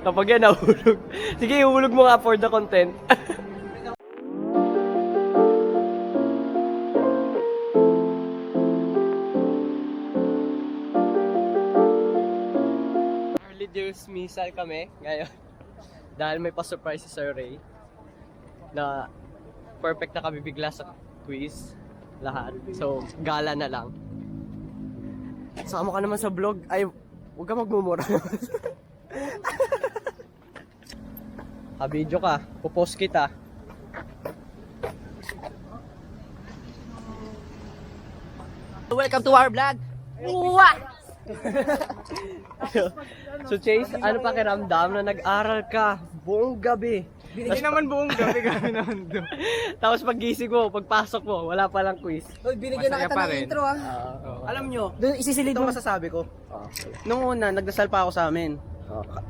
Kapag yan nahulog. Sige, ihulog mo nga for the content. Early dismissal kami ngayon. Dahil may pa-surprise si Sir Ray. Na perfect na kami bigla sa quiz. Lahat. So, gala na lang. Sama ka naman sa vlog. Ay, huwag ka magmumura. Video ka. Pupost kita. Welcome to our vlog. Uwa! So Chase, ano pakiramdam na nag-aral ka buong gabi? Hindi naman buong gabi naman doon. Tapos paggising mo, pagpasok mo, wala palang quiz. Uy, binigyan na Masaya kita pa ng rin. intro ah. Alam nyo, Doon isisilid ito mo. masasabi ko. Nung una, nagdasal pa ako sa amin.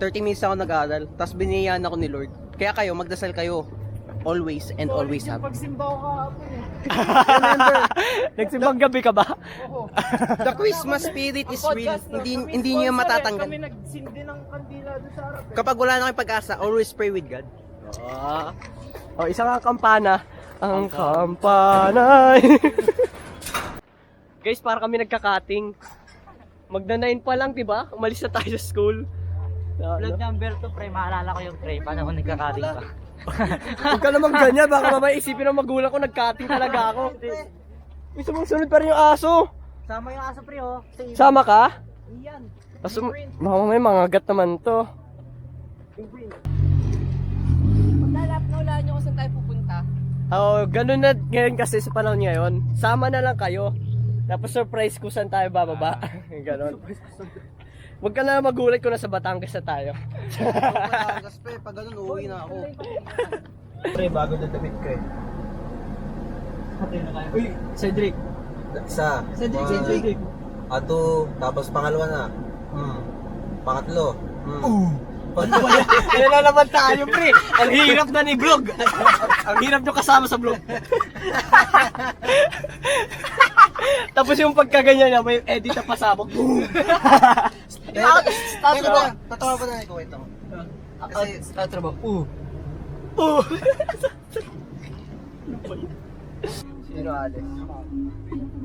30 minutes ako nag-aaral. Tapos biniyayaan ako ni Lord. Kaya kayo, magdasal kayo. Always and always have. Pagsimba ko kahapon eh. Nagsimbang gabi ka ba? The Christmas spirit is real. Hindi niyo matatanggal. Kami nagsindi ng kandila doon sa harap. Kapag wala na kayong pag-asa, always pray with God. Oh, isa nga kampana. Ang kampana. Guys, para kami nagka-cutting. Magna-9 pa lang, 'di ba? Umalis na tayo sa school. Vlog number 2, pre. Maalala ko yung pre. Paano ako nagkakating pa? Huwag ka naman ganyan, baka mamaya isipin ng magulang ko, nag-cutting talaga ako. May sumusunod pa rin yung aso. Sama yung aso, pre, oh. Sama ka? Iyan. Kaso, baka mamaya mangagat naman to. Paglalap na wala nyo kung saan tayo pupunta. Oo, ganun na ngayon kasi sa panahon ngayon. Sama na lang kayo. Tapos surprise kung saan tayo bababa. Ganon. Huwag ka na magulat kung nasa Batangas na tayo. Pag pag ganun, uuwi na ako. Pre, bago na damit ko eh. Uy, Cedric. Isa. Cedric. Ato, tapos pangalawa na. Pangatlo. Kaya na naman tayo, pre. Ang hirap na ni vlog. Ang hirap nyo kasama sa vlog. Tapos yung pagkaganyan niya, may edit na pasabog. Tatawa pa na ikaw ito. Kasi, Trabaho. sino Alex?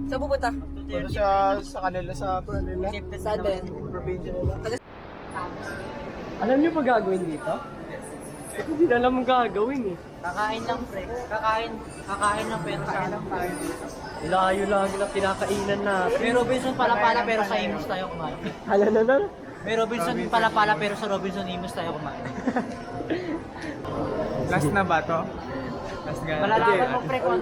Saan pupunta? Ano siya sa kanila sa kanila? Saan din? Provincia nila. Alam niyo pa gagawin dito? Hindi na alam ang gagawin eh. Kakain lang, pre. Kakain lang pero sa alam tayo. Layo lagi na kinakainan natin. May Robinson pala pero sa Imus tayo kumain. Hala na na. May Robinson pala pero sa Robinson Imus tayo kumain. Last na ba to? Last gala. Malalaman mo, pre, kung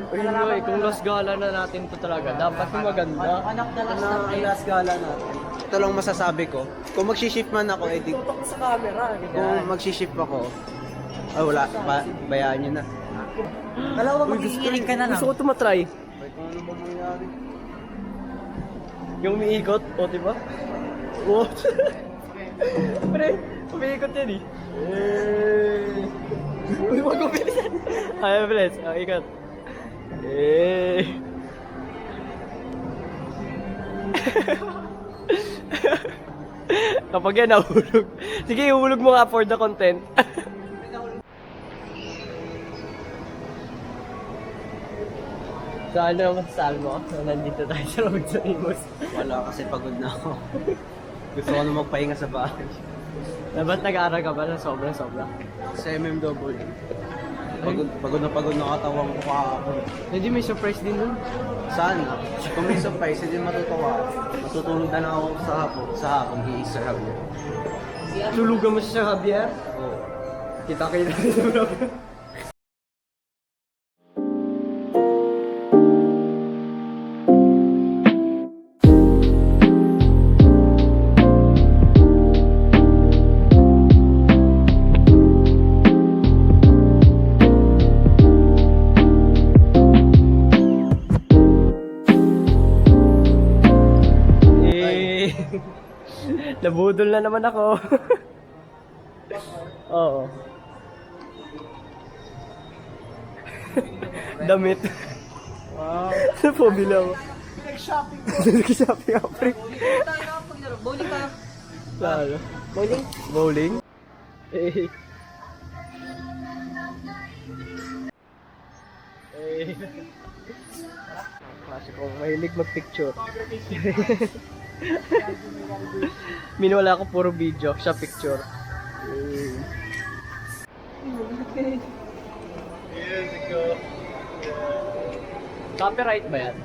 Kung last gala na natin to talaga, dapat yung maganda. anak na last na, Ang pre. last gala natin. Ito lang masasabi ko. Kung mag-shift man ako, eh, Tutok sa camera. kung mag-shift ako, wala, bayaan nyo na. Dalawa maghihiling ka na lang. Gusto ko tumatry. Yung umiikot, o diba? Oh. Pre, umiikot yan eh. Uy, wag ko bilisan. Ay, bilis. Ikot. Kapag yan nahulog. Sige, ihulog mo nga for the content. So ano ang masasabi mo? So, nandito tayo sa Robinson Imus. Wala kasi pagod na ako. Gusto ko na magpahinga sa bahay. Dapat nag-aaral ka ba ng sobra-sobra? Sa MMW. Pagod na katawan ko kahapon. Hindi may surprise din dun. Sana. Kung may surprise, hindi matutuwa. Matutulog na lang ako sa hapon, i-Sir Javier. Tulugan mo siya sa Javier. Oo. Kita-kita sa vlog. Nabudol na naman ako. Oo. Damit. Wow. Pabila mo. Nag-shopping ko. Nag-shopping ako, pre. Bowling ka. Lalo. Bowling? Bowling? Eh. Eh. Klase ko, mahilig mag-picture. Minwala ko puro video, siya picture. Yes, go. Copyright ba yan?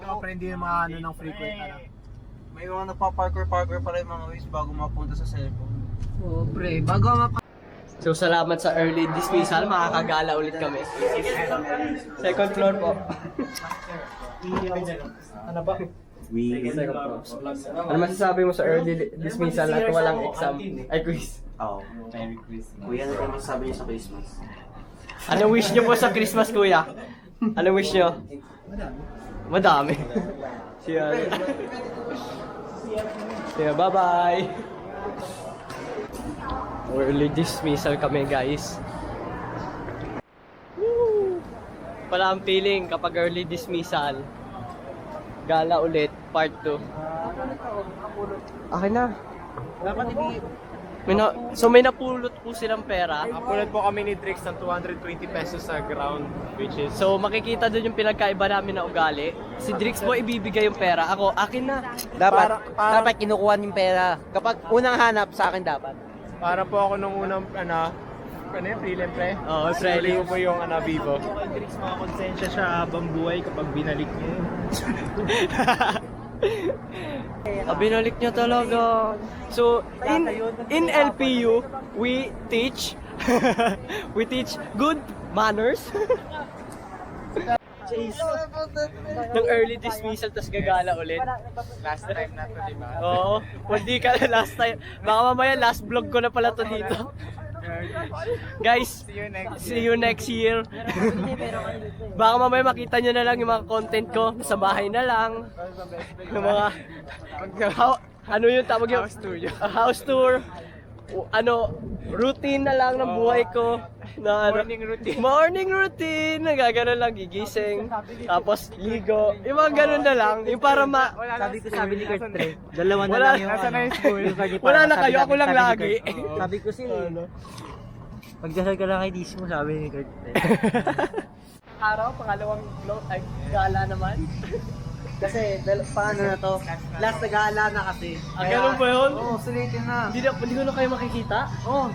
Ako pre, hindi mga ano ng frequent ano. May mga nagpa-parkour pa rin mga ways bago mapunta sa cellphone. Oh, pre, bago So, salamat sa early dismissal. Makakagala ulit kami. Second floor po. Ano ba? Second floor. Ano masasabi mo sa early dismissal at walang exam? Ay, quiz. Oo. Kuya, ano ba masasabi niyo sa Christmas? Ano wish nyo po sa Christmas, kuya? Ano wish nyo? Madami. Siya. Siya, bye-bye. Early dismissal kami, guys. Woo! Pala ang feeling kapag early dismissal. Gala ulit, part 2. Akin na. Dapat May napulot po silang pera. Napulot po kami ni Drix ng 220 pesos sa ground, which is So makikita doon yung pinagkaiba namin na ugali. Si Drix po ibibigay yung pera. Ako, akin na. Dapat kinukuha yung pera. Kapag unang hanap sa akin dapat. para po ako nung unang ano yun, prelim pre? Oo, Sali prelim. ko po yung Vivo. Kay Drix, makakonsensya siya habang buhay kapag binalik niya yun. Binalik niya talaga. So, in LPU, we teach we teach good manners. Nung early dismissal, tas gagala ulit. Last time na to, di ba? Oo, hindi ka na last time. Baka mamaya last vlog ko na pala to dito. Guys, see you next year. Baka mamaya makita nyo na lang yung mga content ko. Sa bahay na lang. Yung mga, ano yung tawag yung? House tour yun. House tour. Routine na lang ng buhay ko. Na, Morning routine. Morning routine. Nagagano lang, gigising. Tapos, ligo. Yung mga ganun na lang. Yung para Sabi ni Kurt Pre, dalawa na Wala. lang yung Nasa na yung school. Wala na kayo, ako lang lagi. Sabi ko sila magdasal ka lang kay Dismo, sabi ni Kurt Pre. Araw, pangalawang vlog, ay gala naman. Kasi, paano na to? Last na gala na kasi. Ah, ganun ba yun? Oo, sulitin na. Hindi ko na kayo makikita? Oo.